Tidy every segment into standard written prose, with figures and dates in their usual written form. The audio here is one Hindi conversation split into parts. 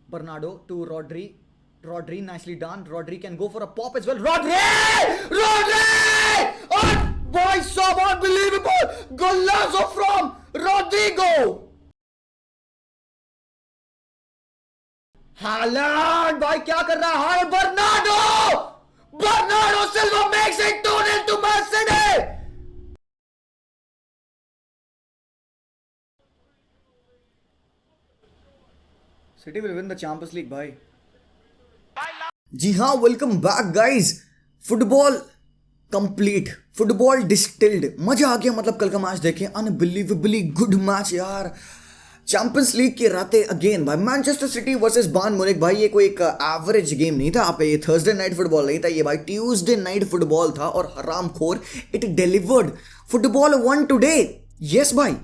Bernardo to Rodri. Rodri, nicely done. Rodri can go for a pop as well. Rodri! Rodri! Boy, so unbelievable! Golazo from Rodrigo! Haaland! भाई क्या कर रहा है? Bernardo! Bernardo Silva makes it 2-0 to Man City! City will win the Champions League, भाई. जी हाँ, welcome back guys. Football complete, football distilled, मजा आ गया. मतलब कल का मैच देखें, अनबिलीवेबली गुड मैच यार. चैंपियंस लीग की रातें अगेन भाई. Manchester city versus Bayern Munich भाई. ये कोई एक एवरेज गेम नहीं था. आप ये थर्सडे नाइट फुटबॉल नहीं था, ये भाई ट्यूसडे नाइट फुटबॉल था. और हरामखोर it delivered. Football won today. Yes भाई,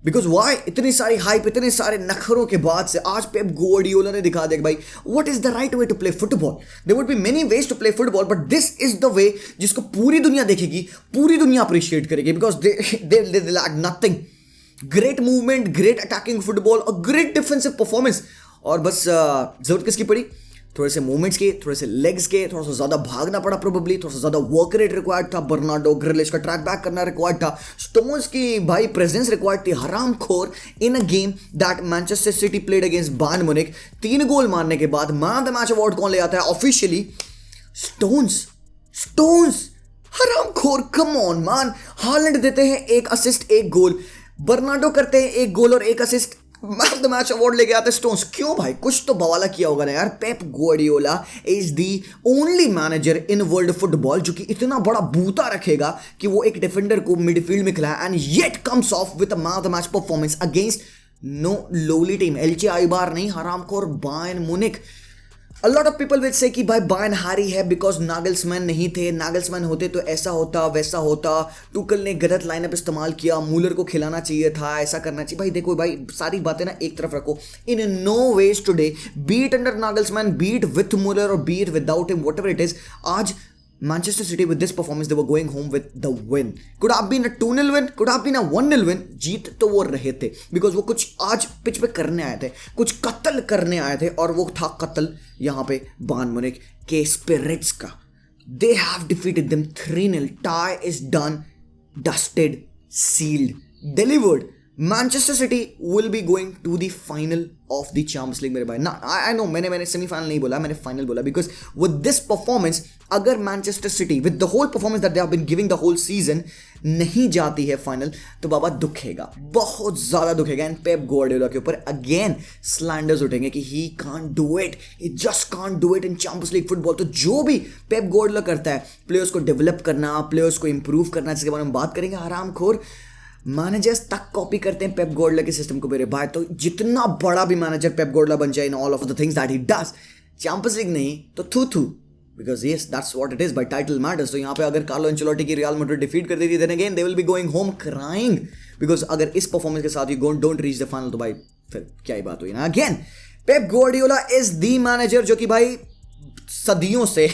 बिकॉज वाई, इतनी सारी हाइप, इतने सारे नखरों के बाद से आज पेप गवार्डियोला ने दिखा दिया भाई what is the right way to play football. There would be many ways to play football, but this is the way जिसको पूरी दुनिया देखेगी, पूरी दुनिया अप्रिशिएट करेगी. Because they lack nothing. Great movement, great attacking football और ग्रेट डिफेंसिव परफॉर्मेंस. और बस जरूरत किसकी पड़ी? थोड़े से मूवमेंट्स के, थोड़े से लेग्स के, थोड़ा सा ज्यादा भागना पड़ा प्रोबेबली, थोड़ा सा ज्यादा वर्क रेट रिक्वायर्ड था. बर्नार्डो, ग्रिलिश का ट्रैक बैक करना रिक्वायर्ड था. स्टोन्स की भाई प्रेजेंस रिक्वायर्ड थी. हरामखोर in a game that Manchester City played against Bayern Munich. 3 goal मारने के बाद man of the match award कौन ले आता है ऑफिशियली? स्टोन्स. हरामखोर, कम ऑन मैन. हालैंड देते हैं 1 असिस्ट 1 गोल. बर्नार्डो करते हैं 1 गोल और 1 assist. Man of the match award लेके आते स्टोन्स. क्यों भाई? कुछ तो बवाला किया होगा ना यार. Pep Guardiola is the only manager in world football जो कि इतना बड़ा बूता रखेगा कि वो एक डिफेंडर को मिडफील्ड में खिलाया and yet comes off with a man of the match performance against no lowly team. Elche Eibar नहीं, हरामखोर Bayern Munich. A lot of people will say कि भाई बायर्न हारी है बिकॉज नागल्समैन नहीं थे. नागल्समैन होते तो ऐसा होता वैसा होता. टुकल ने गलत लाइनअप इस्तेमाल किया. मूलर को खिलाना चाहिए था, ऐसा करना चाहिए. भाई देखो भाई, सारी बातें ना एक तरफ रखो. In no ways today, beat under Nagelsmann, beat with Muller और beat without him, whatever it is, आज Manchester City with this performance they were going home with the win. Could have been a 2-0 win, could have been a 1-0 win. जीत तो वो रहे थे बिकॉज वो कुछ आज पिच पे करने आए थे, कुछ कत्ल करने आए थे. और वो था कत्ल यहाँ पे बायर्न म्यूनिख के स्पिरिट्स का. They have defeated them 3-0. Tie is done, dusted, sealed, delivered. Manchester City will be going to the final of the Champions League मेरे भाई. ना आई नो, मैंने सेमीफाइनल नहीं बोला, मैंने फाइनल बोला. बिकॉज विद दिस परफॉर्मेंस अगर Manchester City with the whole performance that they have been giving the whole season नहीं जाती है फाइनल तो बाबा दुखेगा, बहुत ज्यादा दुखेगा. एंड पेप गवार्डियोला के ऊपर अगेन स्लैंडर्स उठेंगे कि he can't do it, he just can't do it in champions league football. तो जो भी पेप गवार्डियोला करता है, प्लेयर्स को डेवलप करना, प्लेयर्स को इंप्रूव करना, जिसके बारे में बात करेंगे. हरामखोर मैनेजर्स तक कॉपी करते हैं पेप गवार्डियोला के सिस्टम को मेरे भाई. तो जितना बड़ा भी मैनेजर पेप गवार्डियोला बन जाए in all of the things that he does, champions league नहीं तो थू because yes that's what it is. By title matters. तो यहाँ पे अगर कार्लो एंचेलोटी की रियल मैड्रिड डिफीट कर देती then again they will be going home crying. Because अगर इस परफॉर्मेंस के साथ you don't reach the final तो भाई फिर क्या ही बात हुई ना. Again Pep Guardiola is the manager जो कि भाई सदियों से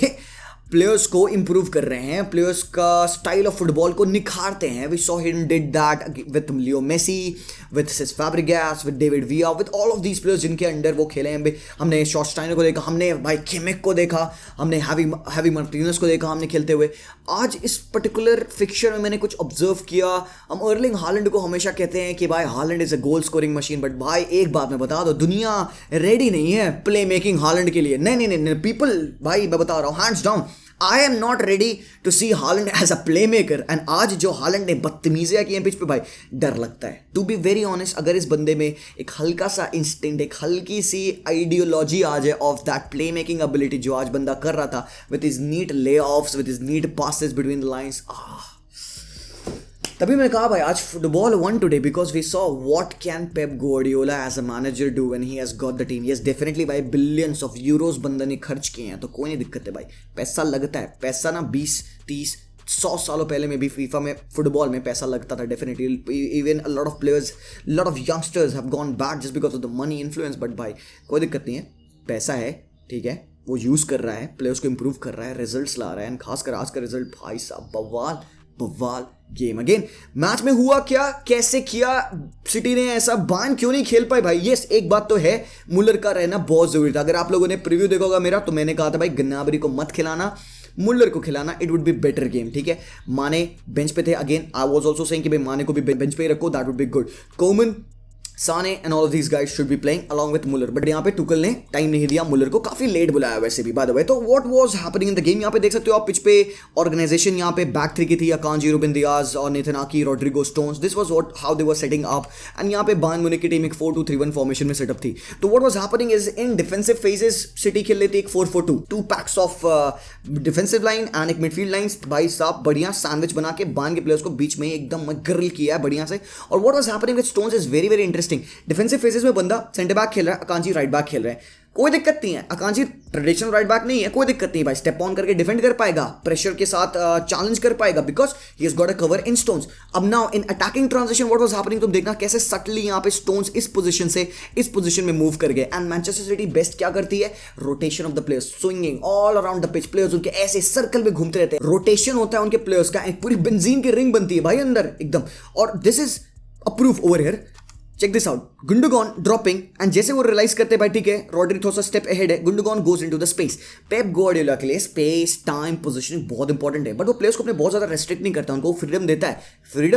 प्लेयर्स को इंप्रूव कर रहे हैं, प्लेयर्स का स्टाइल ऑफ फुटबॉल को निखारते हैं. We saw him did that with Leo Messi, with Cesc Fabregas, with David Villa, with all of these players जिनके अंडर वो खेले हैं. हमने शॉस्टाइनर को देखा, हमने भाई किमिक को देखा, हमने हैवी मार्टिनेज को देखा हमने खेलते हुए. आज इस पर्टिकुलर फिक्चर में मैंने कुछ ऑब्जर्व किया. हम अर्लिंग हालैंड को हमेशा कहते हैं कि भाई Holland is a goal scoring machine, but भाई एक बात मैं बता दो, दुनिया रेडी नहीं है प्ले मेकिंग हालैंड के लिए. नहीं पीपल, भाई मैं बता रहा हूँ hands down, I am not ready to see Haaland as a playmaker. And आज जो हालैंड ने बदतमीजियां की हैं पिच पे भाई, डर लगता है. टू बी वेरी ऑनेस्ट, अगर इस बंदे में एक हल्का सा इंस्टिंक्ट, एक हल्की सी आइडियोलॉजी आ जाए of that playmaking ability जो आज बंदा कर रहा था with his neat layoffs, with his neat passes between the lines, तभी मैंने कहा भाई आज football won today because we saw what can Pep Guardiola as a manager do when he has got the team. Yes definitely भाई, बिलियंस ऑफ यूरोज बंदा ने खर्च किए हैं तो कोई नहीं दिक्कत है भाई. पैसा लगता है, पैसा ना 20-30-100 सालों पहले में भी फीफा में फुटबॉल में पैसा लगता था definitely. Even a lot of players, lot of youngsters have gone back just because of the money influence. But भाई कोई दिक्कत नहीं है, पैसा है, ठीक है, वो यूज़ कर रहा है, प्लेयर्स को इंप्रूव कर रहा है, रिजल्ट्स ला रहा है. एंड खासकर आज का रिजल्ट भाई साहब बवाल, बवाल गेम। अगेन मैच में हुआ क्या, कैसे किया, सिटी ने ऐसा बायर्न क्यों नहीं खेल पाई भाई। यस, एक बात तो है, मुलर का रहना बहुत जरूरी था। अगर आप लोगों ने प्रीव्यू देखा होगा मेरा, तो मैंने कहा था भाई गन्नाबरी को मत खिलाना, मुल्लर को खिलाना, it would be better game. ठीक है, माने बेंच पे थे। Again I was also saying कि भाई माने को भी बेंच पे ही रखो, that would be good. Coman, Sane and all of these guys should be playing along with Muller, but यहाँ पे टुकल ने टाइम नहीं दिया मुलर को, काफी लेट बुलाया वैसे भी बाय द वे। तो what was happening in the game, यहाँ पे देख सकते हो आप पिच पे ऑर्गेनाइजेशन यहाँ पे बैक थ्री की थी, अकांजी, रुबिन दियाज और Nathan Ake, Rodrigo, Stones. This was what how they were setting up, and यहाँ पे बायर्न म्यूनिख की टीम एक 4-2-3-1 फॉर्मेशन में सेटअप थी। तो what was happening is in defensive phases city खेल लेती एक 4-4-2, 2 PACS of defensive line and एक मिडफील्ड लाइन। भाई साहब बढ़िया सैंडविच बना के बायर्न के प्लेयर्स को बीच में एकदम ग्रिल किया है बढ़िया से। और what was happening with stones is very very interesting. Defensive phases में बंदा सेंटर बैक खेल रहा है, अकांजी राइट बैक खेल रहे हैं, कोई दिक्कत नहीं है। अकांजी ट्रेडिशनल राइट बैक नहीं है, कोई दिक्कत नहीं भाई, स्टेप ऑन करके डिफेंड कर पाएगा, प्रेशर के साथ चैलेंज कर पाएगा, because he has got a cover in Stones. अब now in attacking transition what was happening, तुम देखना कैसे सटली यहाँ पे स्टोन्स इस पोजीशन से इस पोजीशन में मूव कर गए। एंड मैनचेस्टर सिटी बेस्ट क्या करती है, rotation of the players, swinging all around the pitch, players उनके ऐसे सर्कल में घूमते रहते हैं, रोटेशन होता है उनके प्लेयर्स का, एक पूरी बेंजीन की रिंग बनती है भाई अंदर एकदम। और this is a proof over here, check this out, Gundogan dropping, and जैसे वो रियलाइज करते हैं भाई ठीक है रोड्री थोड़ा सा स्टेप अहेड है, Gundogan goes into the space. Pep Guardiola के लिए स्पेस, टाइम, पोजीशनिंग बहुत इंपॉर्टेंट है, बट वो प्लेयर्स को अपने बहुत ज्यादा रेस्ट्रिक्ट नहीं करता, उनको फ्रीडम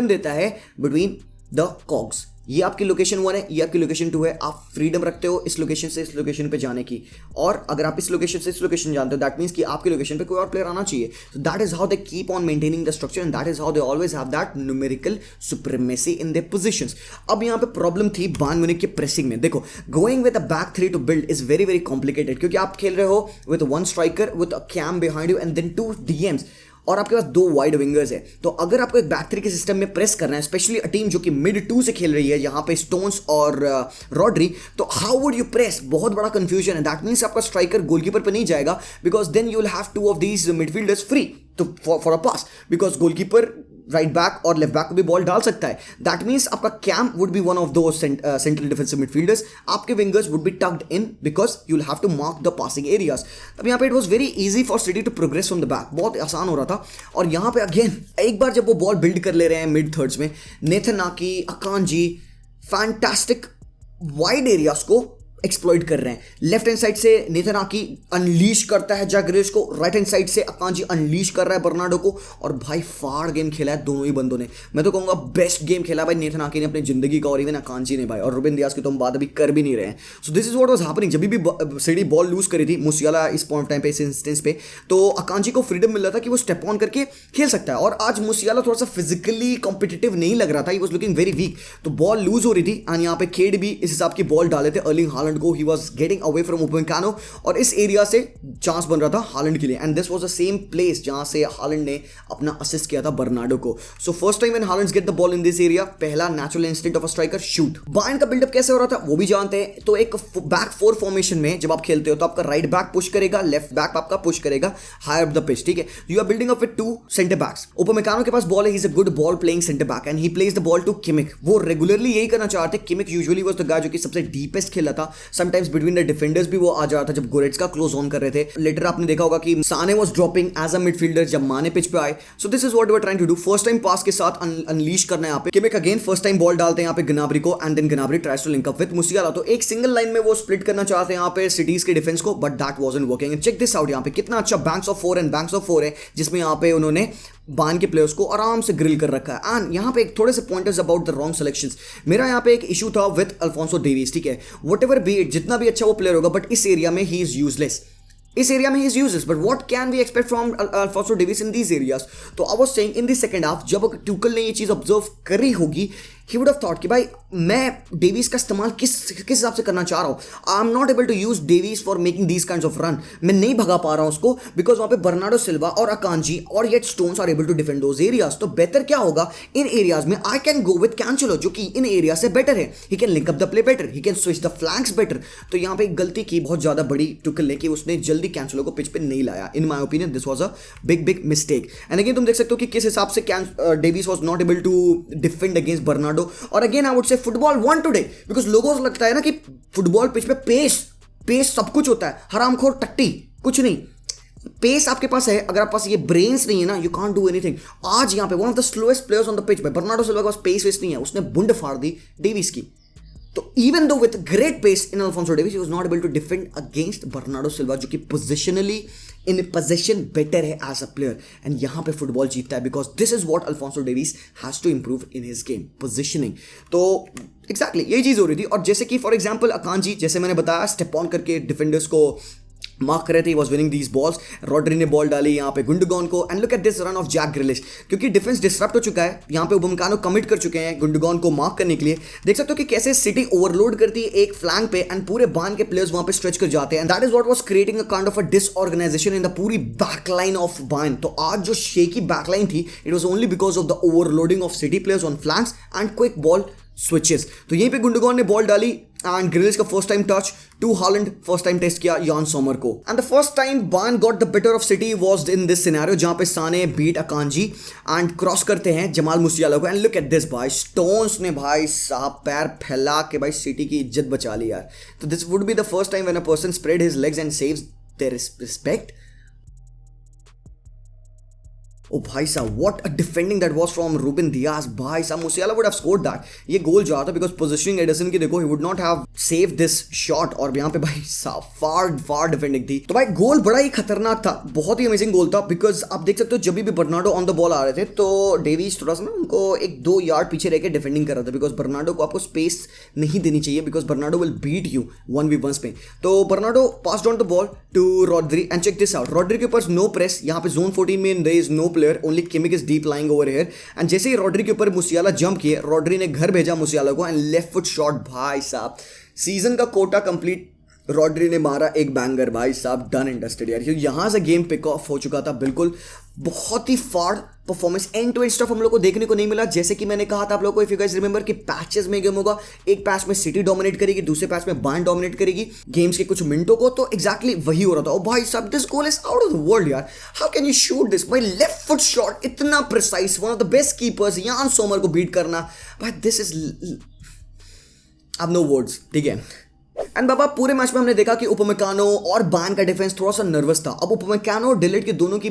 देता है बिटवीन द कॉग्स। ये आपकी लोकेशन 1 है, ये आपकी लोकेशन 2 है, आप फ्रीडम रखते हो इस लोकेशन से इस लोकेशन पे जाने की, और अगर आप इस लोकेशन से इस लोकेशन जानते हो दैट मींस कि आपकी लोकेशन पे कोई और प्लेयर आना चाहिए। So that is how they keep on maintaining the structure and that is how they always have that numerical supremacy in their positions. अब यहाँ पे प्रॉब्लम थी बायर्न म्यूनिख के प्रेसिंग में। देखो going with a back three to build is very very complicated, क्योंकि आप खेल रहे हो with 1 striker with a CAM behind you and then 2 DMs, और आपके पास 2 वाइड विंगर्स है। तो अगर आपको एक बैक थ्री के सिस्टम में प्रेस करना है, स्पेशली अ टीम जो कि मिड 2 से खेल रही है, यहाँ पे स्टोन्स और रॉड्री, तो हाउ वुड यू प्रेस, बहुत बड़ा कंफ्यूजन है। दैट मीन्स आपका स्ट्राइकर गोलकीपर पे नहीं जाएगा, because then you will have 2 of these midfielders free to for a pass, because goalkeeper right back और लेफ्ट बैक को भी बॉल डाल सकता है। दैट मीन्स आपका CAM would be one of दो सेंट्रल डिफेंसिव मिडफील्डर्स, आपके wingers would be tucked in because you will have to mark the passing areas. अब यहाँ पे it was very easy for City to progress from the back, बहुत आसान हो रहा था। और यहाँ पे अगेन एक बार जब वो बॉल बिल्ड कर ले रहे हैं मिड थर्ड्स में, Nathan Ake, Akanji fantastic wide areas को एक्सप्लॉइट कर रहे हैं। लेफ्ट हैंड साइड से नेथन आकी अनलीश करता है जैक ग्रेलिश को, राइट हैंड साइड से अकांजी अनलीश कर रहा है बर्नार्डो को, और भाई फाड़ गेम खेला है दोनों ही बंदों ने। मैं तो कहूंगा बेस्ट गेम खेला भाई नेथन आकी ने अपनी जिंदगी का, और इवन अकांजी ने भाई, और रुबिन दियाज की तो हम बात अभी कर भी नहीं रहे हैं। सो this is what was happening. जब भी सिटी बॉल लूज करी थी मुसियाला इस पॉइंट टाइम पे, इस इंस्टेंस पे, तो अकांजी को फ्रीडम मिल रहा था कि वो स्टेप ऑन करके खेल सकता है। और आज मुसियाला थोड़ा सा फिजिकली कॉम्पिटिटिव नहीं लग रहा था, he was looking very weak, तो बॉल लूज हो रही थी। एंड यहाँ पे खेड भी इस हिसाब की बॉल डाले थे अर्लिंग हालैंड को, he was getting away from Upamecano, और इस एरिया से चांस बन रहा था हालैंड के लिए। And this was the same place जहां से हालैंड ने अपना असिस्ट किया था बर्नार्डो को। So first time when Haaland get the ball in this area, पहला natural instinct of a striker, shoot. Bayern का बिल्डअप कैसे हो रहा था वो भी जानते हैं। तो एक बैक 4 फॉर्मेशन में जब आप खेलते हो तो आपका राइट बैक पुश करेगा, लेफ्ट बैक आपका पुश करेगा हायर अप द पिच, ठीक है। You are building up with 2 centre backs. Upamecano के पास बॉल है, he is a good ball playing centre back and he plays the ball to Kimmich. वो रेगुलरली यही करना चाहते। Kimmich usually was the guy जो कि सबसे डीपेस्ट खेला था, समटाइम्स बिटवीन द डिफेंडर्स भी वो आ जा रहा था जब गोरेट्स्का क्लोज ऑन कर रहे थे। लेटर आपने देखा होगा कि Sane was dropping as a midfielder जब माने पिच पे आए। So this is what we are trying to do, first time pass के साथ अनलीश करना है यहाँ पे। Kimmich again first time ball डालते हैं यहाँ पे गनाबरी को, and then Gnabry tries to link up with Musiala. तो एक सिंगल लाइन में वो स्प्लिट करना चाहते हैं यहाँ पे सिटीज के डिफेंस को, but that wasn't working. Check this out, यहाँ पे कितना अच्छा banks of 4 and banks of 4 है, जिसमें यहाँ पे उन्होंने बायर्न के प्लेयर्स को आराम से ग्रिल कर रखा है। एंड यहाँ पे एक थोड़े से pointers about the wrong selections. मेरा यहाँ पे एक इशू था विद अल्फोंसो डेविस, ठीक है। व्हाटएवर बी इट, जितना भी अच्छा वो प्लेयर होगा, बट इस एरिया में ही इज यूजलेस, इस एरिया में he is useless. But what can we expect from Alphonso Davies in these areas. तो I was saying in the second half जब ट्यूकल ने ये चीज ऑब्जर्व करी होगी, he would have thought कि भाई मैं डेविस का इस्तेमाल किस हिसाब से करना चाह रहा हूँ। I am not able to use Davies for making these kinds of run. मैं नहीं भगा पा रहा हूँ उसको, बिकॉज वहाँ पे बर्नार्डो सिल्वा और अकांजी और yet Stones are able to defend those areas. तो बेहतर क्या होगा, इन एरियाज में आई कैन गो विद कैंचेलो जो कि इन एरिया से बेटर है। He can link up the play better, he can switch the flanks better. तो यहाँ पे एक गलती की बहुत ज्यादा बड़ी टुकल ने कि उसने जल्दी कैंचेलो को पिच पे नहीं लाया। In my opinion this was a big mistake. And again तुम देख सकते हो कि किस हिसाब से Davies was not able to defend against Bernardo. और again I would say football won today because लोगों को लगता है ना कि फुटबॉल पिच पे पेस सब कुछ होता है, हरामखोर टट्टी कुछ नहीं। पेस आपके पास है, अगर आपके पास ये ब्रेन्स नहीं है ना, यू कांट डू एनीथिंग। आज यहाँ पे one of the slowest players on the pitch, Bernardo Silva के पास पेस वेस्ट नहीं है, उसने बुंड फाड़ दी डेविस की। तो even though with great pace in Alfonso Davies, he was not able to defend against Bernardo Silva, जो कि पोजिशनली इन पोजीशन बेटर है एज अ प्लेयर। एंड यहां पे फुटबॉल जीतता है because this is what Alfonso Davies has to improve in his game, positioning. तो एग्जैक्टली यही चीज हो रही थी। और जैसे कि फॉर एग्जाम्पल अकांजी, जैसे मैंने बताया, स्टेप ऑन करके डिफेंडर्स को मार्क कर रहे थे, he was winning these balls. Rodri ने बॉल डाली यहाँ पे गुंडोगन को, and look at this run of Jack Grealish, क्योंकि डिफेंस डिस्टर्ब हो चुका है। यहाँ पे उपमकानो कमिट कर चुके हैं गुंडोगन को मार्क करने के लिए। देख सकते हो कि कैसे सिटी ओवरलोड करती है एक फ्लैंक पे, एंड पूरे बान के प्लेयर्स वहां पे स्ट्रेच कर जाते हैं। And that is what was creating a kind of a disorganisation in the पूरी बैकलाइन ऑफ बान। तो आज जो शेकी बैकलाइन थी, it was only because of the overloading of city players on flanks and quick ball switches. तो यहीं पे गुंडोगन ने बॉल डाली एंड ग्रिलिश का first time touch to Haaland, first time test किया यान सोमर को। एंड द फर्स्ट टाइम बान got the better of City was in this scenario, जहां पे Sane beat Akanji and cross करते हैं जमाल मुसियाला को। एंड लुक एट दिस भाई, स्टोन्स ने भाई साहब पैर फैला के भाई सिटी की इज्जत बचा ली यार। तो this would be the first time when a person spread his legs and saves their respect. ओ भाई साहब, what a defending that was from Ruben Dias. भाई साहब, Musiala would have scored that. ये गोल जो आता बिकॉज पोजीशनिंग एडिसन की देखो, he would not have save this shot. और यहाँ पे भाई साहब फार डिफेंडिंग थी। तो भाई गोल बड़ा ही खतरनाक था, बहुत ही अमेजिंग गोल था। बिकॉज आप देख सकते हो जब भी बर्नार्डो ऑन द बॉल आ रहे थे तो डेविस थोड़ा सा ना उनको 1-2 यार्ड पीछे रह के डिफेंडिंग कर रहा था, बिकॉज बर्नार्डो को आपको स्पेस नहीं देनी चाहिए, because Bernardo will beat you 1v1 पे। तो Bernardo passed on the ball to Rodri and check this out, Rodri के ऊपर नो प्रेस, यहाँ पे जोन 14 में there is no player, only Kimmich is deep lying over here. And जैसे ही रॉड्री के ऊपर मुसियाला जंप किए, रॉड्री ने घर भेजा मुसियाला को एंड लेफ्ट फुट शॉट। भाई साहब, सीजन का कोटा कंप्लीट, रॉड्री ने मारा एक बैंगर भाई साहब, डन एंड डस्टेड यार। यहां से गेम पिक ऑफ हो चुका था बिल्कुल। बहुत ही फाड़ performance, and to end stuff हम लोग को देखने को नहीं मिला। जैसे कि मैंने कहा था आप लोगों को, इफ यू गाइस रिमेंबर, कि पैचेस में गेम होगा। एक पैच में सिटी डोमिनेट करेगी, दूसरे पैच में बायर्न डोमिनेट करेगी गेम्स के कुछ मिनटों को। तो एग्जैक्टली वही हो रहा था। ओ भाई साहब, this goal is out of the world यार। How can you shoot this भाई, लेफ्ट फुट शॉट, इतना precise, one of the best keepers Yann Sommer को बीट करना भाई, दिस इज अब नो वर्ड्स, ठीक है। एंड बाबा, पूरे मैच में हमने देखा कि उपमेकानो और बायर्न का डिफेंस थोड़ा सा नर्वस था। अब उपमेकानो और डिलीट के दोनों की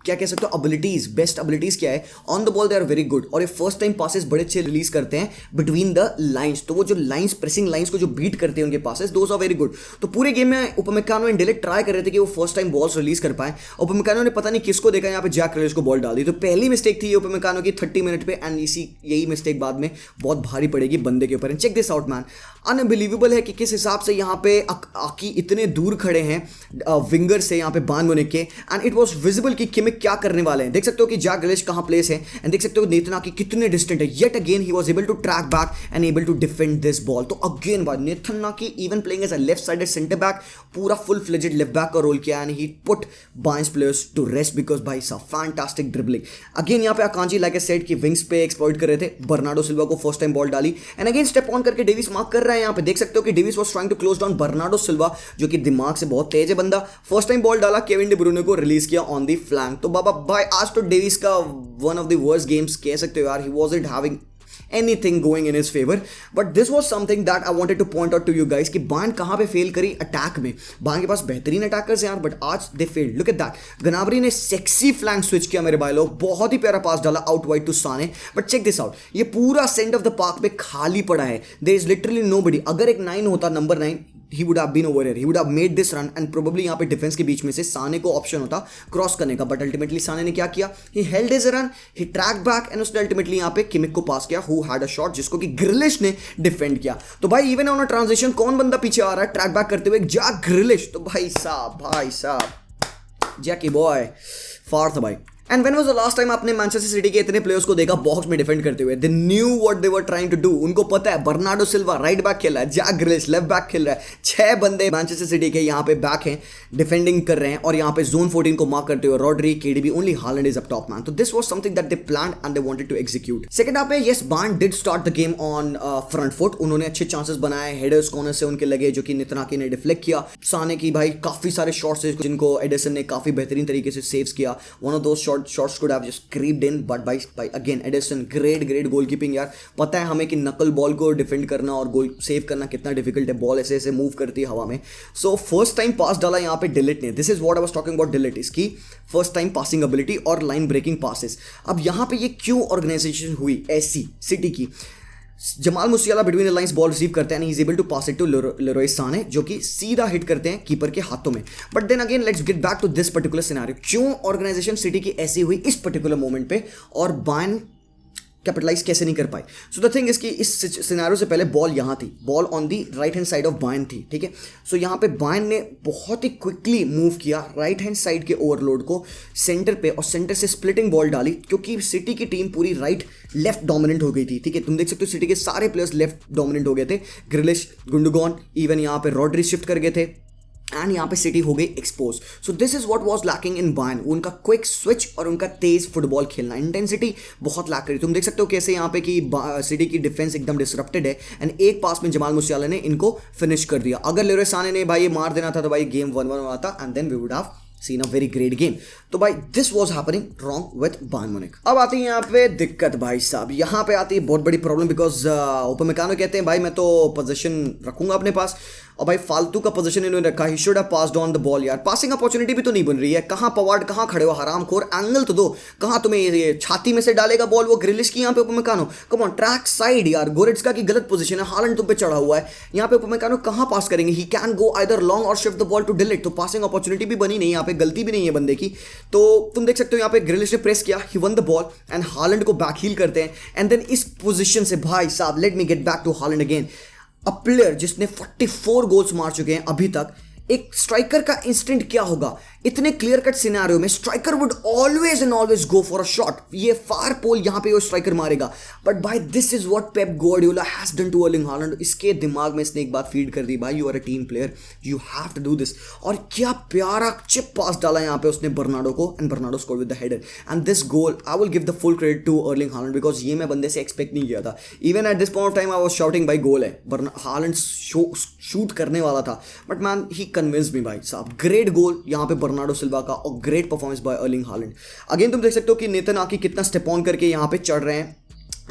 क्या कह सकते हो एबिलिटीज, बेस्ट एबिलिटीज क्या है, on the ball they are very good. और ये फर्स्ट टाइम पासेस बड़े अच्छे रिलीज करते हैं बिटवीन द लाइंस। तो वो जो लाइंस, प्रेसिंग लाइंस को जो बीट करते हैं उनके passes, those are very good. तो पूरे गेम में उपमेकानो एंड डिलीट ट्राई कर रहे थे कि वो फर्स्ट टाइम बॉल्स रिलीज कर पाए। उपमेकानो ने पता नहीं किसको देखा, यहाँ पे जैक ग्रिलिश को बॉल डाल दी। तो पहली मिस्टेक थी उपमेकानो की 30 मिनट पे, एंड यही मिस्टेक बाद में बहुत भारी पड़ेगी बंदे के ऊपर। And check this out man, unbelievable है कि किस हिसाब से यहाँ पे आकी इतने दूर खड़े हैं विंगर से, यहाँ पे बायर्न म्यूनिख के। एंड इट वाज विजिबल कि किमिक क्या करने वाले हैं। देख सकते हो कि जैक ग्रिलिश कहां प्लेस है, एंड देख सकते हो नेथन आकी कितने डिस्टेंट है। Yet again he was able to track back and able to defend this ball. तो अगेन भाई, Nathan Ake even playing as a left sided centre back, पूरा फुल फ्लेजेड लेफ्ट बैक का रोल किया, and he put Bayern's players to rest because भाई साहब फैंटास्टिक ड्रिबलिंग। अगेन यहाँ पे अकांजी लाइक आई सेड कि विंग्स पे एक्सप्लॉइट कर रहे थे। बर्नार्डो सिल्वा को फर्स्ट टाइम बॉल डाली, एंड अगेन स्टेप ऑन करके डेविस मार्क कर रहा है। यहाँ पे देख सकते हो कि Davies was trying to close down Bernardo Silva, जो कि दिमाग से बहुत तेज है बंदा। फर्स्ट टाइम बॉल डाला, केविन डी ब्रूने को रिलीज किया ऑन दी फ्लैंक। तो बाबा भाई, आज तो डेविस का one of the worst games कह सकते हो यार। He wasn't having anything going in his favor, but this was something that I wanted to point out to you guys कि बायर्न कहां पे फेल करी अटैक में। बायर्न के पास बेहतरीन अटैकर्स हैं यार, बट आज they failed. Look at that, Gnabry ने सेक्सी फ्लैंक स्विच किया मेरे भाई लोग, बहुत ही प्यारा पास डाला out wide to Sane. But check this out, ये पूरा सेंटर ऑफ द पार्क पे खाली पड़ा है, देयर इज लिटरली नोबडी। अगर एक 9 होता, number 9, he would have been over here, he would have made this run, and probably यहाँ पे डिफेंस के बीच में से साने को ऑप्शन होता क्रॉस करने का। बट अल्टीमेटली साने ने क्या किया, he held his run, he tracked back, and उसने अल्टीमेटली यहाँ पे किमिक को पास किया, who had a shot, जिसको कि ग्रिलिश ने डिफेंड किया। तो भाई इवन ऑन अ ट्रांजिशन कौन बंदा पीछे आ रहा है ट्रैक बैक करते हुए, जैक ग्रिलिश। तो भाई साहब जैकी बॉय फार था भाई। And when was the last time आपने मैनचेस्टर सिटी के इतने प्लेयर्स को देखा बॉक्स में डिफेंड करते हुए? They knew what they were trying to do. उनको पता है बर्नार्डो सिल्वा राइट बैक खेल रहा है, जैक ग्रिलिश लेफ्ट बैक खेल रहा है, 6 बंदे मैनचेस्टर सिटी के यहाँ पे बैक हैं, डिफेंडिंग कर रहे हैं, और यहाँ पे जोन 14 को मार्क करते हुए Rodri, KDB, only Haaland is up top man. तो this was something that they planned and they wanted to execute. Second half में yes, Bayern did start the game on front foot. उन्होंने अच्छे चांसेस बनाए, हेडर्स कॉर्नर से उनके लगे जो कि नेथन आकी ने डिफ्लेक्ट किया। साने की भाई काफी सारे शॉट्स जिनको एडिसन ने काफी बेहतरीन तरीके से सेव्स किया। One of those shot shots could have just creeped in, but by again Ederson, great goalkeeping यार. पता है हमें कि नकल बॉल को डिफेंड करना और गोल सेव करना कितना डिफिकल्ट है, बॉल ऐसे ऐसे मूव करती है हवा में. सो फर्स्ट टाइम पास डाला यहाँ पे डिलिट ने. This is what I was talking about delete, इसकी फर्स्ट टाइम पासिंग एबिलिटी और लाइन ब्रेकिंग पासेस. अब यहाँ पे ये क्यों ऑर्गेनाइजेशन हुई ऐसी सिटी की. Jamal Musiala between the lines ball receive करते हैं, he is able to pass it to Leroy Sane, जो कि सीधा हिट करते हैं कीपर के हाथों में. But then again let's get back to this particular scenario. क्यों ऑर्गेनाइजेशन सिटी की ऐसी हुई इस पर्टिकुलर मोमेंट पे और बायर्न कैपिटलाइज कैसे नहीं कर पाई. सो द थिंग इज कि इस सिनेरियो से पहले बॉल यहाँ थी, ball on the right hand side of Bayern थी, ठीक है. सो यहाँ पे बायर्न ने बहुत ही क्विकली मूव किया राइट हैंड साइड के ओवरलोड को सेंटर पे और सेंटर से स्प्लिटिंग बॉल डाली, क्योंकि सिटी की टीम पूरी राइट लेफ्ट डोमिनेंट हो गई थी, ठीक है. तुम देख सकते हो सिटी के सारे प्लेयर्स लेफ्ट डोमिनेंट हो गए थे. ग्रिलिश, गुंडोगन, इवन यहाँ पे रॉड्री शिफ्ट कर गए थे एंड यहाँ पे सिटी हो गई expose. So this is what was lacking in Bayern. उनका क्विक स्विच और उनका तेज फुटबॉल खेलना, इंटेंसिटी बहुत लैक करी. तुम देख सकते हो कैसे यहाँ पे कि सिटी की डिफेंस एकदम डिसरप्टेड है एंड एक पास में जमाल मुसियाला ने इनको फिनिश कर दिया. अगर लेरोय साने ने भाई ये मार देना था तो भाई गेम 1-1 हुआ था and then we would have seen a very great game. तो भाई this was happening wrong with Bayern Munich. अब आती है यहाँ पे दिक्कत भाई साहब, यहाँ पे आती है बहुत बड़ी प्रॉब्लम, बिकॉज उपमेकानो कहते हैं भाई मैं तो पोजीशन रखूंगा अपने पास, और भाई फालतू का पोजीशन इन्होंने रखा. He should have passed on the ball. यार पासिंग अपॉर्चुनिटी भी तो नहीं बन रही है. कहाँ पवार्ड, कहाँ खड़े हो हरामखोर, एंगल तो दो. कहाँ तुम्हें ये छाती में से डालेगा बॉल वो ग्रिलिश की यहाँ पे उपमेकानो. कम ऑन ट्रैक साइड यार, गोरेट्स्का की गलत पोजीशन है, हालैंड तुम पे चढ़ा हुआ है. यहाँ पे उपमेकानो कहाँ पास करेंगे. He can go either long or shift the ball to De Ligt. तो पासिंग अपॉर्चुनिटी भी बनी नहीं, यहाँ पे गलती भी नहीं है बंदे की. तो तुम देख सकते हो यहाँ पे ग्रिलिश ने प्रेस किया, he won the ball and Haaland को बैक हील करते हैं. एंड देन इस पोजीशन से भाई साहब let me get back to Haaland again, a player जिसने 44 गोल्स मार चुके हैं अभी तक. एक स्ट्राइकर का इंस्टिंक्ट क्या होगा इतने क्लियर कट सिनेरियो में. Striker would always and always go for a shot. ये फार पोल यहाँ पे वो स्ट्राइकर मारेगा. बट भाई this is what Pep Guardiola has done to Erling Haaland. इसके दिमाग में इसने एक बात फीड कर दी, भाई you are a team player, you have to do this. और क्या प्यारा चिप पास डाला यहाँ पे उसने बर्नार्डो को, and Bernardo score with the header. And this goal I will give the full credit to Erling Haaland, because ये मैं बंदे से एक्सपेक्ट नहीं किया था. Even at this point of time I was shouting भाई गोल है, हालैंड शूट करने वाला था, but man he convinced me भाई साहब. ग्रेट गोल यहाँ पे बर्नार्डो सिल्वा का और great performance by Erling Haaland. Again तुम देख सकते हो कि नेथन आकी कितना स्टेप ऑन करके यहाँ पे चढ़ रहे हैं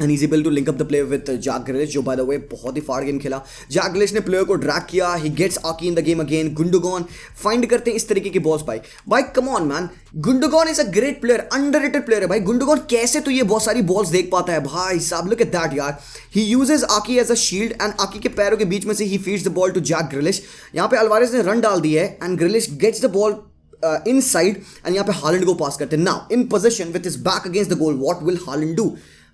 and he's able to link up the play with Jack Grealish, जो by the way बहुत ही फाड़ गेम खेला. जैक ग्रिलिश ने प्लेयर को ड्रैग किया, he gets Aki in the game again. Gundogan find करते हैं इस तरीके की बॉल्स. भाई come on man, Gundogan is a great player, underrated player है भाई. गुंडोगन कैसे तो ये बहुत सारी बॉल्स देख पाता है भाई साहब. लुक एट दैट यार, he uses Aki as a shield and Aki के पैरों के बीच में से he feeds the ball to Jack Grealish. यहाँ पे अल्वारेज ने रन डाल दिया है and Grealish gets the ball inside and यहाँ पे हालैंड को पास करते हैं. Now in position with his back against the goal, what will Haaland do.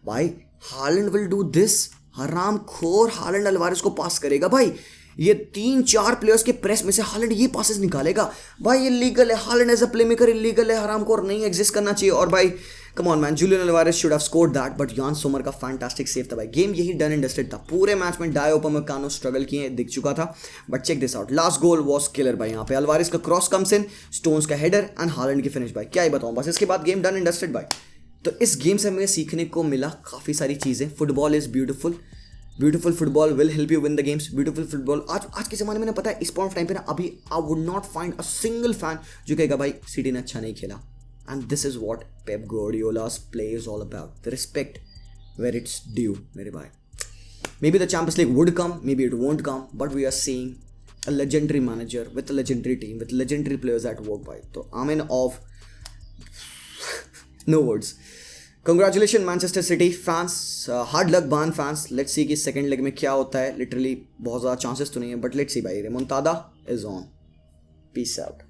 भाई हालैंड विल डू दिस. हराम खोर हालैंड अल्वारेज को पास करेगा भाई. ये 3-4 प्लेयर्स के प्रेस में से हालैंड ये पासेस निकालेगा. भाई इलीगल है, Haaland as a playmaker illegal है, हराम खोर नहीं एग्जिस्ट करना चाहिए. और भाई come on man, Julian Alvarez should have scored that, but Yann Sommer का फैंटास्टिक सेव था भाई. गेम यही डन एंड डस्टेड था. पूरे मैच में डायो उपमेकानो स्ट्रगल किए दिख चुका था, but check this out, last goal was killer भाई. यहाँ पे अल्वारेज का क्रॉस कम्स इन, स्टोन्स का हेडर एंड हालैंड की फिनिश. भाई क्या ही बताऊं, बस इसके बाद गेम डन एंड डस्टेड भाई. तो इस गेम से हमें सीखने को मिला काफ़ी सारी चीज़ें. Football is beautiful, beautiful football will help you win the games. Beautiful football आज के ज़माने में ना, पता है इस पॉइंट ऑफ टाइम पे ना, अभी I would not find a single fan जो कहेगा भाई सिटी ने अच्छा नहीं खेला. And this is what Pep Guardiola's play is all about. The respect where it's due मेरे भाई. Maybe the Champions League would come, maybe it won't come, but we are seeing a legendary manager with a legendary team with legendary players at work भाई. तो amen of no words. Congratulations Manchester City fans, hard luck Bayern fans. Let's see कि सेकेंड लेग में क्या होता है. लिटरली बहुत ज़्यादा चांसेस तो नहीं है, बट लेट्स सी भाई. रेमोंटाडा इज ऑन. Peace out.